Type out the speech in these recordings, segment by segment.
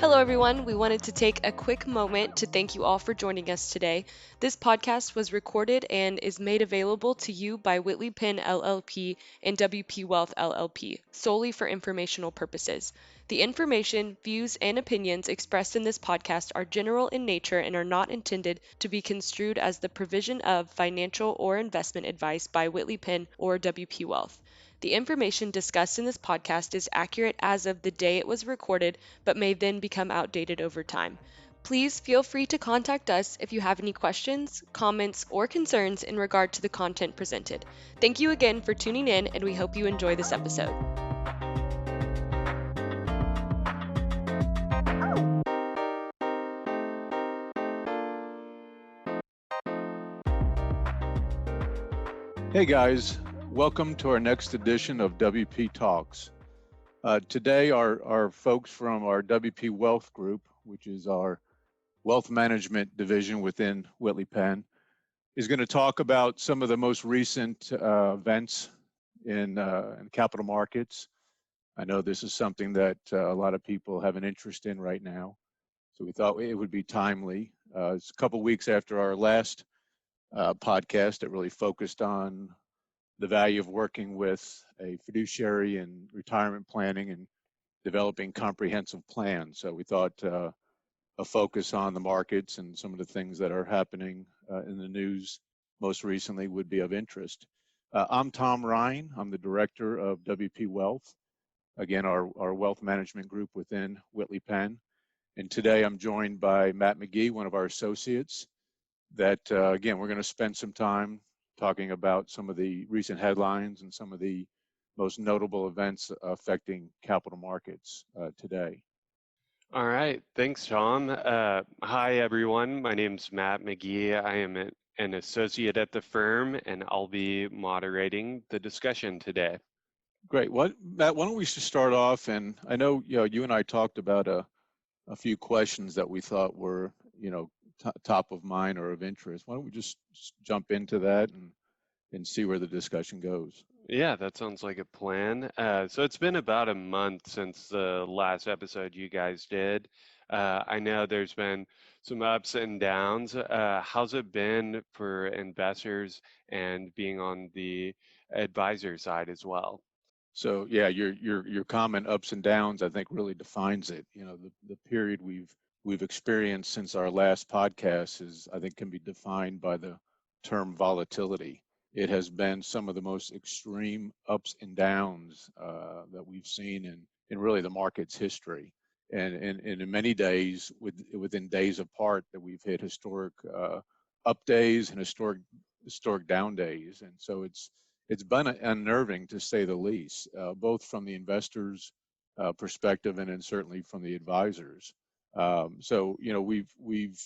Hello, everyone. We wanted to take a quick moment to thank you all for joining us today. This podcast was recorded and is made available to you by Whitley Penn LLP and WPWealth LLP solely for informational purposes. The information, views, and opinions expressed in this podcast are general in nature and are not intended to be construed as the provision of financial or investment advice by Whitley Penn or WP Wealth. The information discussed in this podcast is accurate as of the day it was recorded, but may then become outdated over time. Please feel free to contact us if you have any questions, comments, or concerns in regard to the content presented. Thank you again for tuning in, and we hope you enjoy this episode. Hey guys, welcome to our next edition of WP Talks. Today our folks from our WP Wealth Group, which is our wealth management division within Whitley Penn, is going to talk about some of the most recent events in capital markets. I know this is something that a lot of people have an interest in right now, so we thought it would be timely. It's a couple weeks after our last podcast that really focused on the value of working with a fiduciary in retirement planning and developing comprehensive plans. So we thought a focus on the markets and some of the things that are happening in the news most recently would be of interest. I'm Tom Rein. I'm the Director of WP Wealth, again, our wealth management group within Whitley Penn. And today I'm joined by Matt Magee, one of our associates, that again, we're going to spend some time talking about some of the recent headlines and some of the most notable events affecting capital markets today. All right, thanks, Tom. Hi, everyone. My name's Matt Magee. I am an associate at the firm, and I'll be moderating the discussion today. Great. Matt, why don't we just start off? And I know you and I talked about a few questions that we thought were top of mind or of interest. Why don't we just jump into that and see where the discussion goes? Yeah, that sounds like a plan. So it's been about a month since the last episode you guys did. I know there's been some ups and downs. How's it been for investors and being on the advisor side as well? So yeah, your comment ups and downs, I think, really defines it. The period we've experienced since our last podcast I think can be defined by the term volatility. It has been some of the most extreme ups and downs that we've seen in really the market's history. And in many days, within days apart, that we've hit historic up days and historic down days. And so it's been unnerving, to say the least, both from the investors' perspective and certainly from the advisors. So we've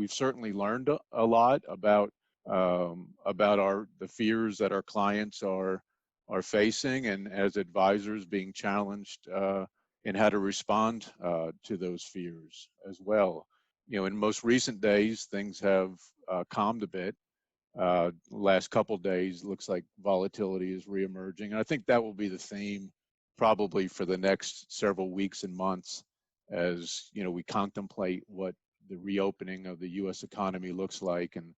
certainly learned a lot about the fears that our clients are facing, and as advisors being challenged in how to respond to those fears as well. In most recent days, things have calmed a bit. Last couple days, looks like volatility is reemerging, and I think that will be the theme probably for the next several weeks and months, as we contemplate what the reopening of the U.S. economy looks like. And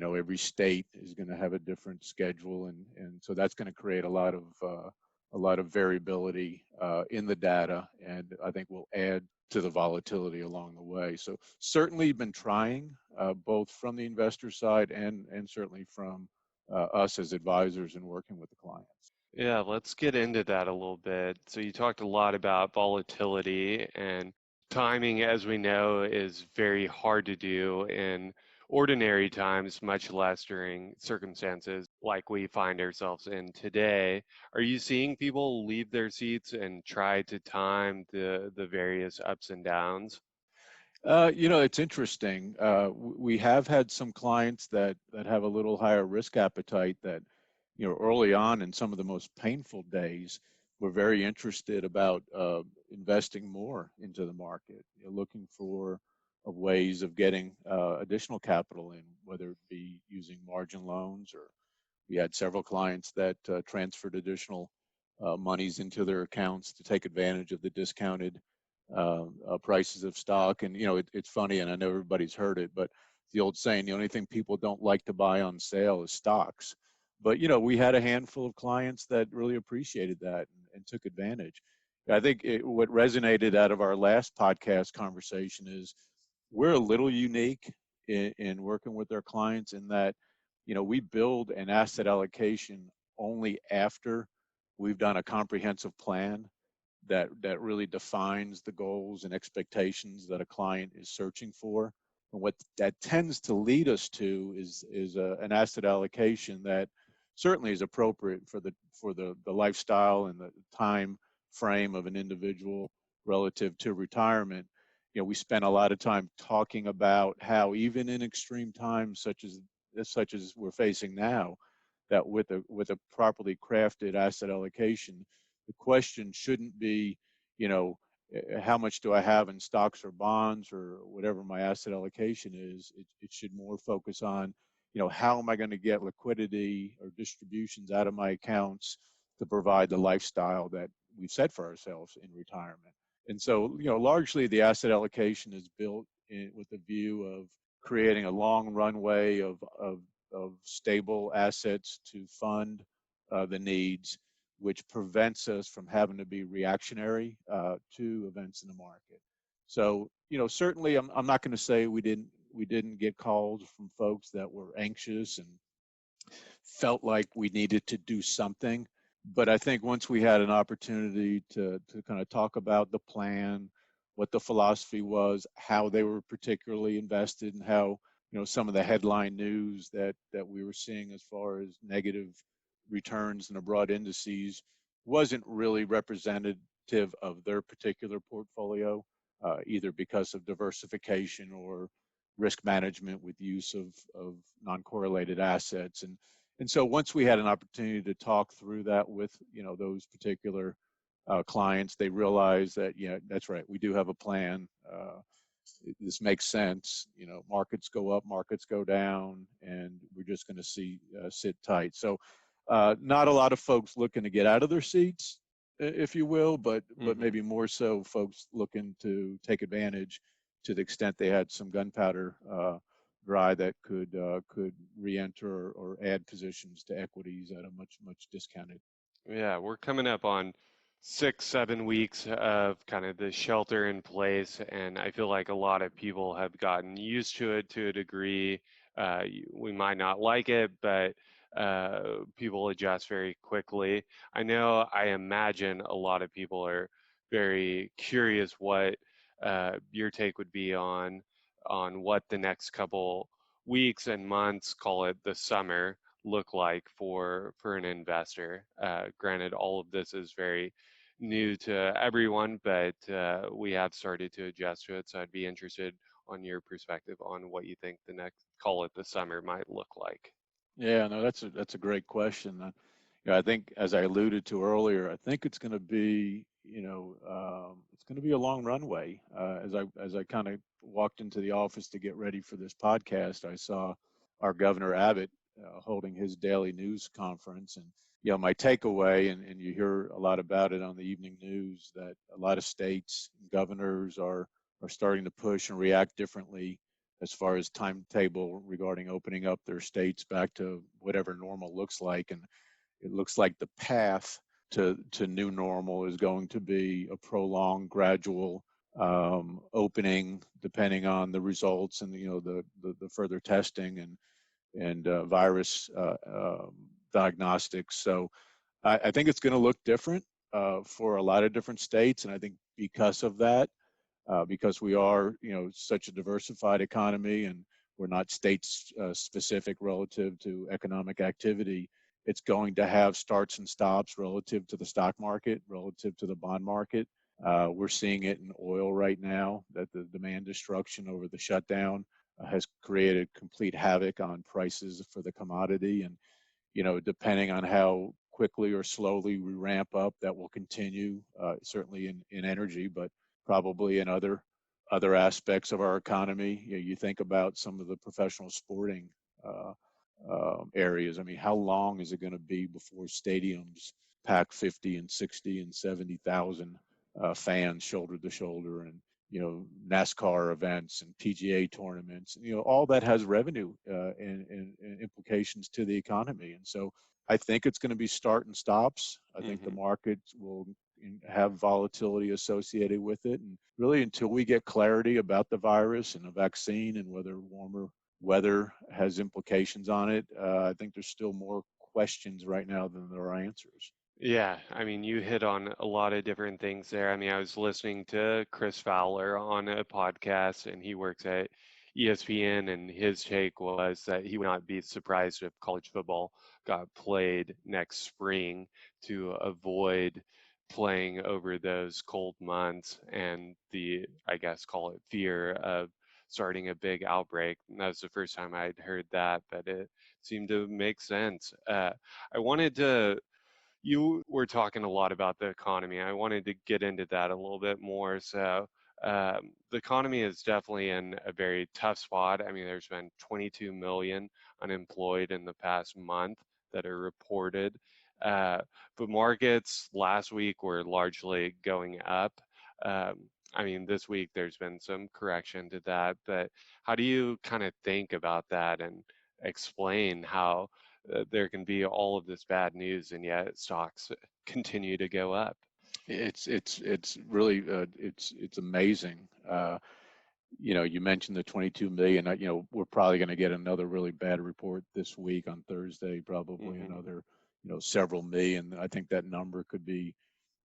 every state is going to have a different schedule, and so that's going to create a lot of variability in the data, and I think will add to the volatility along the way. So certainly been trying, both from the investor side and certainly from us as advisors and working with the clients. Yeah, let's get into that a little bit. So you talked a lot about volatility, and timing, as we know, is very hard to do in ordinary times, much less during circumstances like we find ourselves in today. Are you seeing people leave their seats and try to time the various ups and downs? It's interesting. We have had some clients that have a little higher risk appetite that, early on in some of the most painful days, were very interested about investing more into the market, looking for ways of getting additional capital in, whether it be using margin loans, or we had several clients that transferred additional monies into their accounts to take advantage of the discounted prices of stock. And, it's funny, and I know everybody's heard it, but the old saying, the only thing people don't like to buy on sale is stocks. But, we had a handful of clients that really appreciated that and took advantage. I think what resonated out of our last podcast conversation is we're a little unique in working with our clients in that, we build an asset allocation only after we've done a comprehensive plan that really defines the goals and expectations that a client is searching for. And what that tends to lead us to is an asset allocation that certainly is appropriate for the lifestyle and the time frame of an individual relative to retirement. We spend a lot of time talking about how even in extreme times such as we're facing now, that with a properly crafted asset allocation, the question shouldn't be, how much do I have in stocks or bonds or whatever my asset allocation is. It should more focus on, how am I going to get liquidity or distributions out of my accounts to provide the lifestyle that we've set for ourselves in retirement. And so, largely the asset allocation is built with the view of creating a long runway of stable assets to fund the needs, which prevents us from having to be reactionary to events in the market. So, certainly I'm not going to say we didn't get calls from folks that were anxious and felt like we needed to do something. But I think once we had an opportunity to kind of talk about the plan, what the philosophy was, how they were particularly invested, and how, some of the headline news that we were seeing as far as negative returns in abroad indices wasn't really representative of their particular portfolio, either because of diversification or risk management with use of non-correlated assets. And so once we had an opportunity to talk through that with, those particular clients, they realized that, yeah, that's right, we do have a plan. This makes sense. Markets go up, markets go down, and we're just going to sit tight. So not a lot of folks looking to get out of their seats, if you will, but maybe more so folks looking to take advantage to the extent they had some gunpowder dry that could re-enter or add positions to equities at a much discounted. Yeah, we're coming up on 6, 7 weeks of kind of the shelter in place, and I feel like a lot of people have gotten used to it to a degree. We might not like it, but people adjust very quickly. I imagine a lot of people are very curious what your take would be on what the next couple weeks and months, call it the summer, look like for an investor. Granted, all of this is very new to everyone, but we have started to adjust to it. So I'd be interested on your perspective on what you think the next, call it the summer, might look like. Yeah, no, that's a great question. I think, as I alluded to earlier, I think it's going to be, it's going to be a long runway. As I kind of walked into the office to get ready for this podcast, I saw our Governor Abbott holding his daily news conference, and my takeaway, and you hear a lot about it on the evening news, that a lot of states and governors are starting to push and react differently as far as timetable regarding opening up their states back to whatever normal looks like. And it looks like the path to new normal is going to be a prolonged, gradual opening, depending on the results and the further testing and virus diagnostics. So I think it's going to look different for a lot of different states, and I think because of that, because we are, such a diversified economy and we're not state specific relative to economic activity, it's going to have starts and stops relative to the stock market, relative to the bond market. We're seeing it in oil right now, that the demand destruction over the shutdown has created complete havoc on prices for the commodity. And, depending on how quickly or slowly we ramp up, that will continue, certainly in energy, but probably in other aspects of our economy. You think about some of the professional sporting areas. I mean, how long is it going to be before stadiums pack 50 and 60 and 70,000 fans shoulder to shoulder, and NASCAR events and PGA tournaments. All that has revenue and implications to the economy. And so I think it's going to be start and stops. I think the market will have volatility associated with it. And really, until we get clarity about the virus and a vaccine and whether warmer weather has implications on it, I think there's still more questions right now than there are answers. Yeah, I mean, you hit on a lot of different things there. I mean, I was listening to Chris Fowler on a podcast, and he works at ESPN, and his take was that he would not be surprised if college football got played next spring to avoid playing over those cold months and the, I guess, call it fear of starting a big outbreak. And that was the first time I'd heard that, but it seemed to make sense. I wanted to You were talking a lot about the economy. I wanted to get into that a little bit more. So, the economy is definitely in a very tough spot. I mean, there's been 22 million unemployed in the past month that are reported. Uh, but markets last week were largely going up. I mean, this week there's been some correction to that. But how do you kind of think about that and explain how there can be all of this bad news and yet stocks continue to go up? It's really it's amazing. You mentioned the 22 million. We're probably going to get another really bad report this week on Thursday, probably another several million. I think that number could be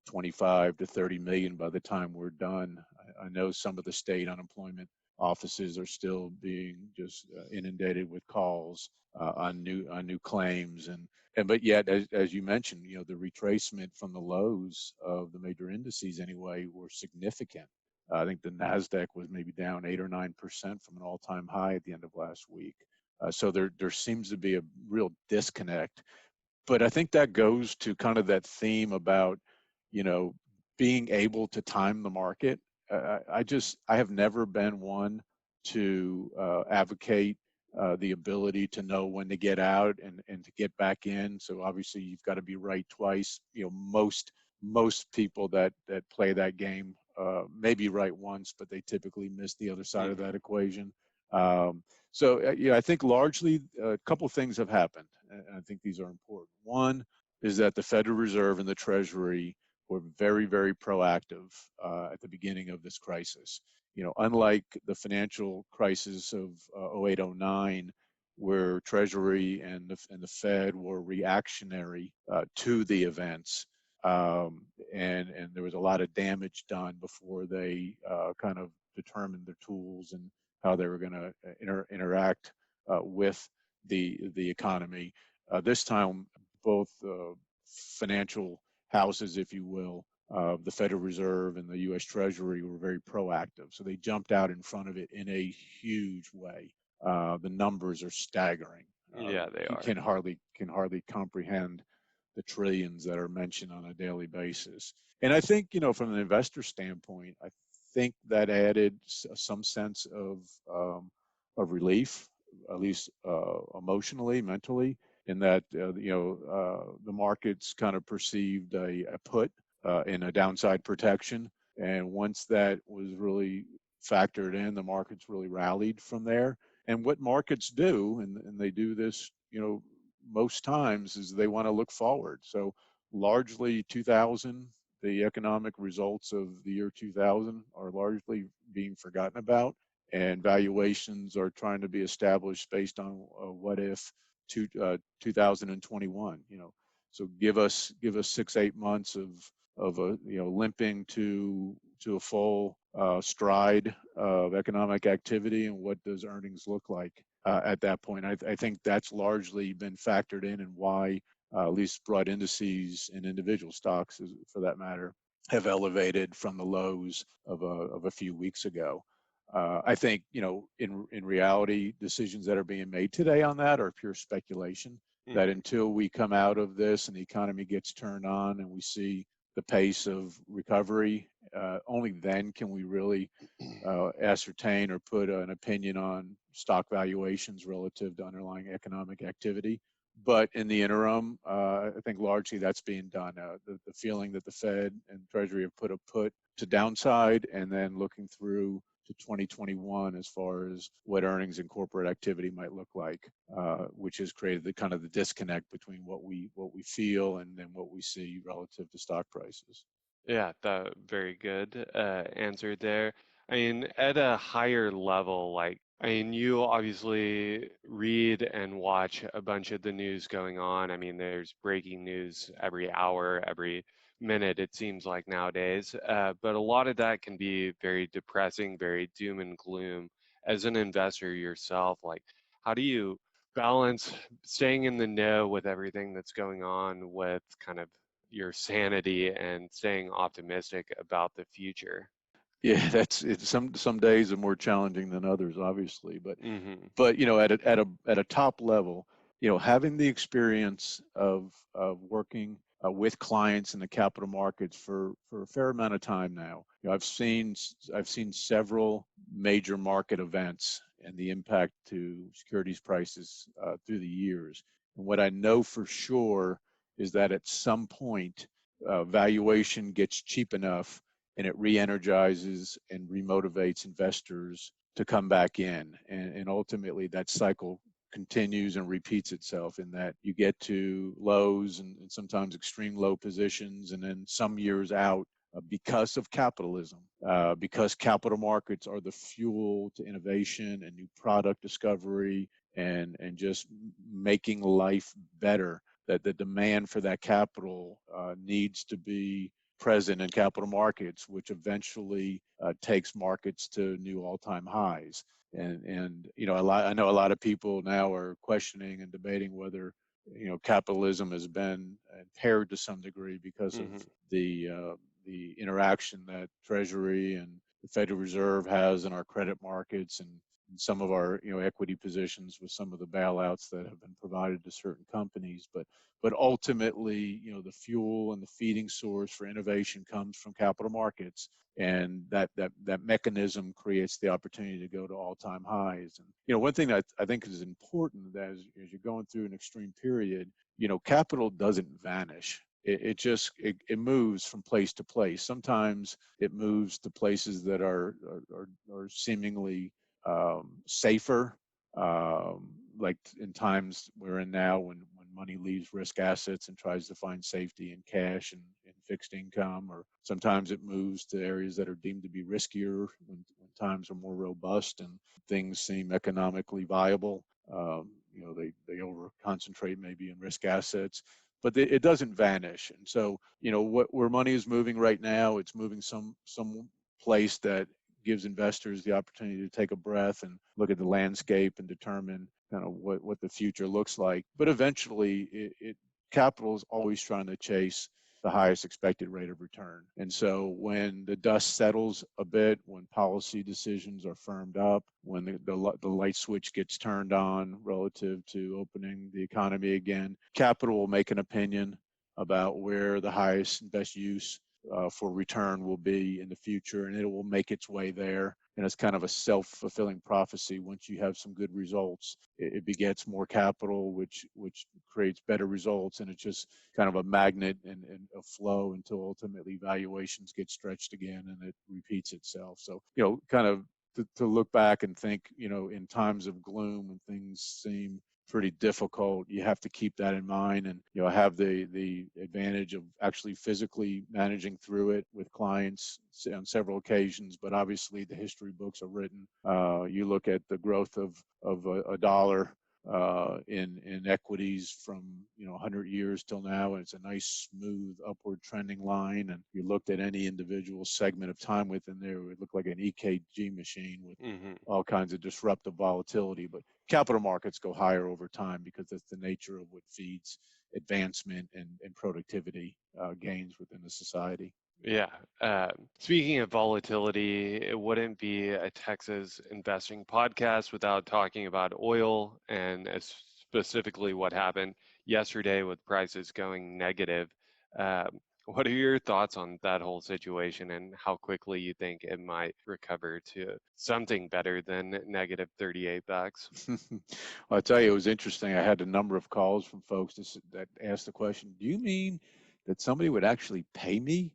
25 to 30 million by the time we're done. I know some of the state unemployment offices are still being just inundated with calls on new claims, and but yet, as you mentioned, the retracement from the lows of the major indices anyway were significant. I think the Nasdaq was maybe down 8 or 9% from an all-time high at the end of last week. So there seems to be a real disconnect. But I think that goes to kind of that theme about, you know, being able to time the market. I have never been one to advocate the ability to know when to get out and to get back in. So obviously you've got to be right twice. Most people that play that game may be right once, but they typically miss the other side of that equation. Um, I think largely a couple of things have happened, and I think these are important. One is that the Federal Reserve and the Treasury were very, very proactive at the beginning of this crisis. Unlike the financial crisis of 08, 09, where Treasury and the Fed were reactionary to the events, and there was a lot of damage done before they kind of determined their tools and how they were going to interact with the economy. This time, both financial houses, if you will, the Federal Reserve and the U.S. Treasury were very proactive. So they jumped out in front of it in a huge way. The numbers are staggering. Yeah, they You are. can hardly comprehend the trillions that are mentioned on a daily basis. And I think, from an investor standpoint, I think that added some sense of relief, at least emotionally, mentally, in that the markets kind of perceived a put in a downside protection, and once that was really factored in, the markets really rallied from there. And what markets do, and they do this, most times, is they want to look forward. So largely 2000, the economic results of the year 2000 are largely being forgotten about, and valuations are trying to be established based on what if 2021. So give us 6-8 months of a limping to a full stride of economic activity, and what does earnings look like at that point. I think that's largely been factored in, and why at least broad indices and individual stocks, for that matter, have elevated from the lows of a few weeks ago. I think, in reality, decisions that are being made today on that are pure speculation. That until we come out of this and the economy gets turned on and we see the pace of recovery, only then can we really ascertain or put an opinion on stock valuations relative to underlying economic activity. But in the interim, I think largely that's being done. The feeling that the Fed and Treasury have put a put to downside, and then looking through to 2021 as far as what earnings and corporate activity might look like, which has created the kind of the disconnect between what we feel and then what we see relative to stock prices. Yeah, that very good answer there. I mean, at a higher level, like, I mean, you obviously read and watch a bunch of the news going on. I mean, there's breaking news every hour, every minute, it seems like nowadays. But a lot of that can be very depressing, very doom and gloom. As an investor yourself, like, how do you balance staying in the know with everything that's going on with kind of your sanity and staying optimistic about the future? Yeah, that's it. Some days are more challenging than others, obviously, but Mm-hmm. at a top level, having the experience of working with clients in the capital markets for a fair amount of time now. I've seen several major market events and the impact to securities prices through the years. And what I know for sure is that at some point, valuation gets cheap enough and it re-energizes and remotivates investors to come back in. And ultimately that cycle continues and repeats itself in that you get to lows and sometimes extreme low positions, and then some years out, because of capitalism, because capital markets are the fuel to innovation and new product discovery and just making life better, that the demand for that capital needs to be present in capital markets, which eventually takes markets to new all-time highs. And I know a lot of people now are questioning and debating whether capitalism has been impaired to some degree because of Mm-hmm. the interaction that Treasury and the Federal Reserve has in our credit markets and some of our equity positions with some of the bailouts that have been provided to certain companies. But ultimately, the fuel and the feeding source for innovation comes from capital markets, and that mechanism creates the opportunity to go to all-time highs. And one thing that I think is important as you're going through an extreme period, capital doesn't vanish. It moves from place to place. Sometimes it moves to places that are seemingly safer, like in times we're in now when money leaves risk assets and tries to find safety in cash and fixed income, or sometimes it moves to areas that are deemed to be riskier when times are more robust and things seem economically viable. They over concentrate maybe in risk assets, but it doesn't vanish. And so, where money is moving right now, it's moving some place that gives investors the opportunity to take a breath and look at the landscape and determine kind of what the future looks like. But eventually, capital is always trying to chase the highest expected rate of return. And so when the dust settles a bit, when policy decisions are firmed up, when the light switch gets turned on relative to opening the economy again, capital will make an opinion about where the highest and best use for return will be in the future, and it will make its way there. And it's kind of a self-fulfilling prophecy. Once you have some good results, it begets more capital, which creates better results, and it's just kind of a magnet and a flow until ultimately valuations get stretched again, and it repeats itself. So kind of to look back and think, in times of gloom when things seem pretty difficult, you have to keep that in mind, and have the advantage of actually physically managing through it with clients on several occasions. But obviously the history books are written. You look at the growth of a dollar in equities from 100 years till now, and it's a nice smooth upward trending line. And you looked at any individual segment of time within there, it would look like an EKG machine with Mm-hmm. all kinds of disruptive volatility. But capital markets go higher over time because that's the nature of what feeds advancement and productivity gains within the society. Yeah. Speaking of volatility, it wouldn't be a Texas investing podcast without talking about oil and specifically what happened yesterday with prices going negative. What are your thoughts on that whole situation and how quickly you think it might recover to something better than negative 38 bucks? I'll tell you, it was interesting. I had a number of calls from folks that asked the question, do you mean that somebody would actually pay me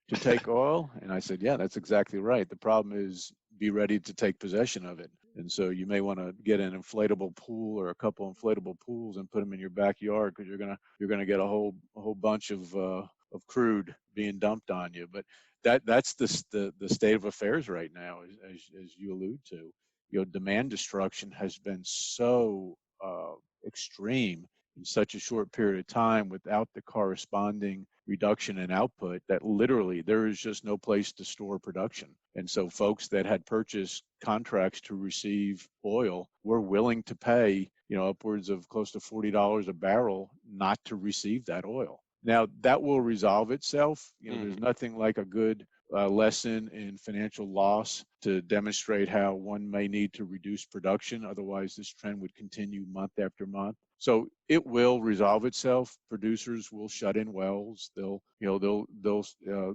to take oil? And I said, yeah, that's exactly right. The problem is be ready to take possession of it. And so you may want to get an inflatable pool or a couple inflatable pools and put them in your backyard, because you're gonna get a whole bunch of crude being dumped on you. But that's the state of affairs right now, as you allude to. Demand destruction has been so extreme in such a short period of time without the corresponding reduction in output that literally there is just no place to store production. And so folks that had purchased contracts to receive oil were willing to pay, upwards of close to $40 a barrel not to receive that oil. Now that will resolve itself. There's nothing like a good lesson in financial loss to demonstrate how one may need to reduce production. Otherwise, this trend would continue month after month. So it will resolve itself. Producers will shut in wells. They'll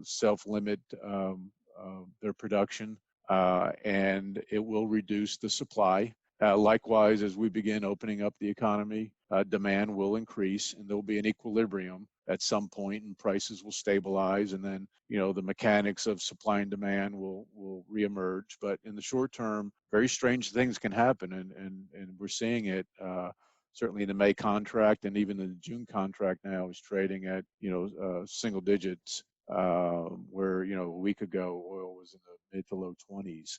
self-limit their production, and it will reduce the supply. Likewise, as we begin opening up the economy, demand will increase, and there'll be an equilibrium at some point, and prices will stabilize, and then the mechanics of supply and demand will reemerge. But in the short term, very strange things can happen, and we're seeing it. Certainly, the May contract and even the June contract now is trading at single digits, where a week ago oil was in the mid to low 20s.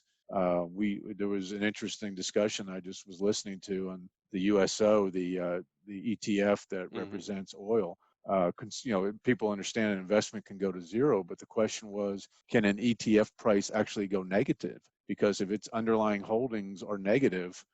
There was an interesting discussion I just was listening to on the USO, the ETF that represents oil. People understand an investment can go to zero, but the question was, can an ETF price actually go negative? Because if its underlying holdings are negative,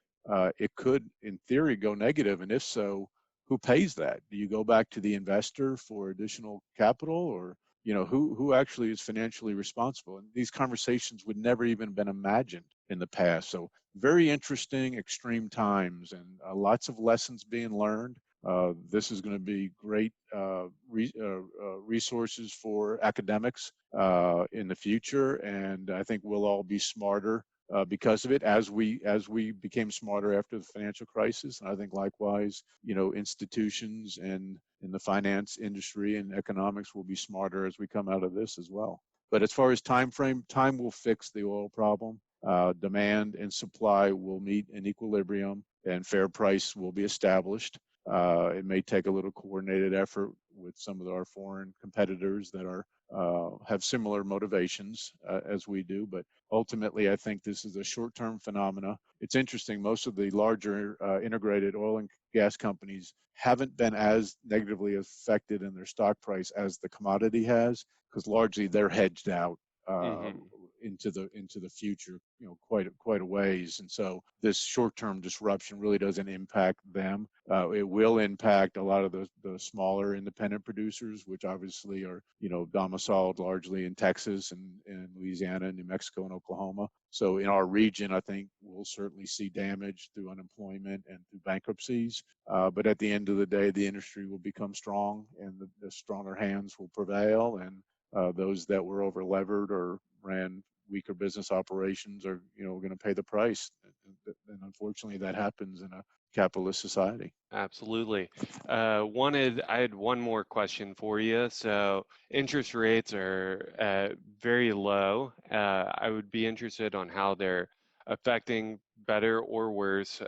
it could, in theory, go negative. And if so, who pays that? Do you go back to the investor for additional capital, or who actually is financially responsible? And these conversations would never even been imagined in the past. So very interesting, extreme times, and lots of lessons being learned. This is going to be great resources for academics in the future, and I think we'll all be smarter because of it, as we became smarter after the financial crisis. And I think likewise, institutions and in the finance industry and economics will be smarter as we come out of this as well. But as far as time frame, time will fix the oil problem. Demand and supply will meet an equilibrium, and fair price will be established. It may take a little coordinated effort with some of our foreign competitors that have similar motivations as we do, but ultimately I think this is a short-term phenomena. It's interesting, most of the larger integrated oil and gas companies haven't been as negatively affected in their stock price as the commodity has, because largely they're hedged out into the future, quite a ways. And so this short-term disruption really doesn't impact them. It will impact a lot of the smaller independent producers, which obviously are domiciled largely in Texas and Louisiana, New Mexico, and Oklahoma. So in our region, I think we'll certainly see damage through unemployment and through bankruptcies. But at the end of the day, the industry will become strong, and the stronger hands will prevail, and those that were over levered or ran weaker business operations are going to pay the price, and unfortunately that happens in a capitalist society. Absolutely. I had one more question for you. So interest rates are very low. I would be interested on how they're affecting better or worse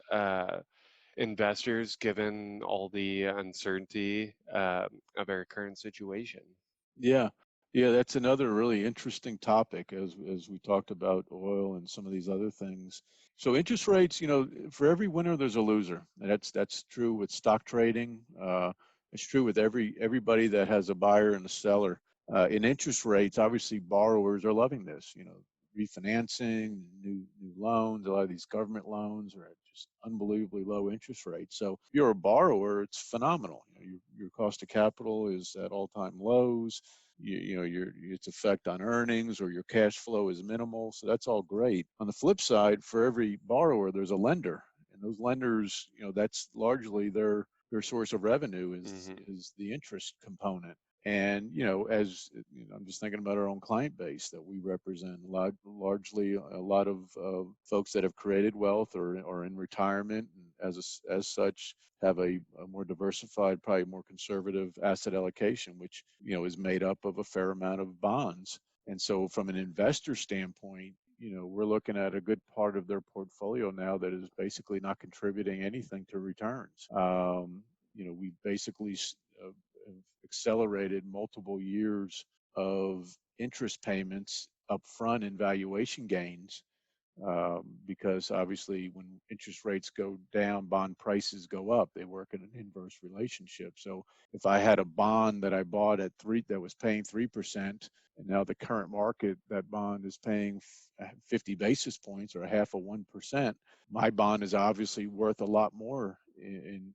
investors, given all the uncertainty of our current situation. Yeah, that's another really interesting topic as we talked about oil and some of these other things. So interest rates, for every winner there's a loser. And that's true with stock trading. It's true with everybody that has a buyer and a seller. In interest rates, obviously borrowers are loving this. Refinancing, new loans, a lot of these government loans are at just unbelievably low interest rates. So if you're a borrower, it's phenomenal. Your cost of capital is at all-time lows. Its effect on earnings or your cash flow is minimal, so that's all great. On the flip side, for every borrower there's a lender, and those lenders, that's largely their source of revenue is the interest component. And, as I'm just thinking about our own client base that we represent, largely a lot of folks that have created wealth or in retirement, and as such have a more diversified, probably more conservative asset allocation, which, is made up of a fair amount of bonds. And so from an investor standpoint, we're looking at a good part of their portfolio now that is basically not contributing anything to returns. We basically have accelerated multiple years of interest payments up front in valuation gains, because obviously when interest rates go down, bond prices go up. They work in an inverse relationship. So if I had a bond that I bought at that was paying 3%, and now the current market, that bond is paying 50 basis points or a half of 1%, my bond is obviously worth a lot more in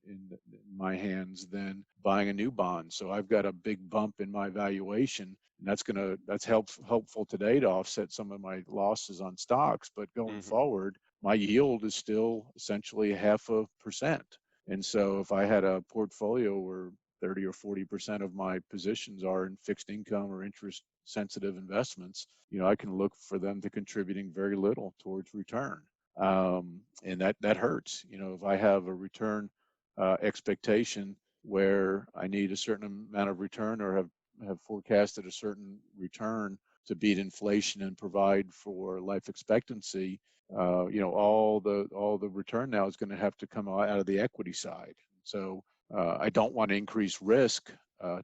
my hands than buying a new bond. So I've got a big bump in my valuation, and that's helpful today to offset some of my losses on stocks. But going forward, my yield is still essentially 0.5%. And so if I had a portfolio where 30 or 40% of my positions are in fixed income or interest sensitive investments, I can look for them to contributing very little towards return. And that hurts. If I have a return expectation where I need a certain amount of return, or have forecasted a certain return to beat inflation and provide for life expectancy, all the return now is going to have to come out of the equity side. So I don't want to increase risk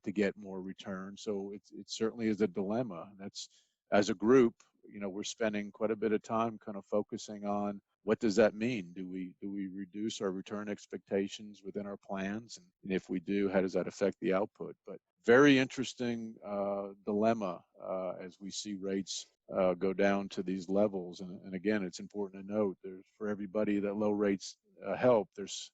to get more return. So it certainly is a dilemma. That's, as a group, we're spending quite a bit of time kind of focusing on what does that mean? Do we reduce our return expectations within our plans? And if we do, how does that affect the output? But very interesting dilemma as we see rates go down to these levels. And again, it's important to note, for everybody that low rates help, there's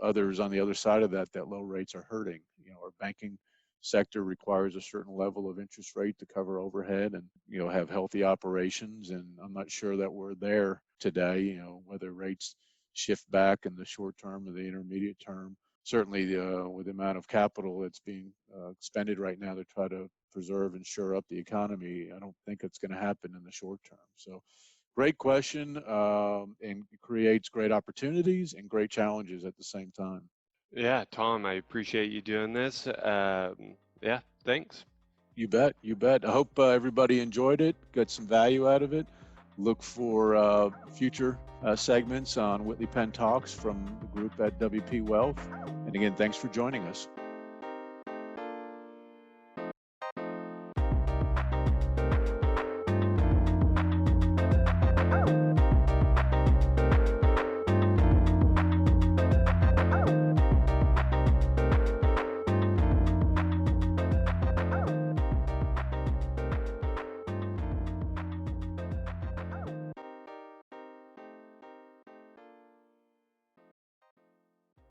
others on the other side of that low rates are hurting. Our banking sector requires a certain level of interest rate to cover overhead and have healthy operations, and I'm not sure that we're there today. Whether rates shift back in the short term or the intermediate term, certainly with the amount of capital that's being expended right now to try to preserve and shore up the economy, I don't think it's going to happen in the short term. So great question, and creates great opportunities and great challenges at the same time. Yeah, Tom, I appreciate you doing this. Yeah, thanks. You bet. I hope everybody enjoyed it, got some value out of it. Look for future segments on Whitley Penn Talks from the group at WP Wealth. And again, thanks for joining us.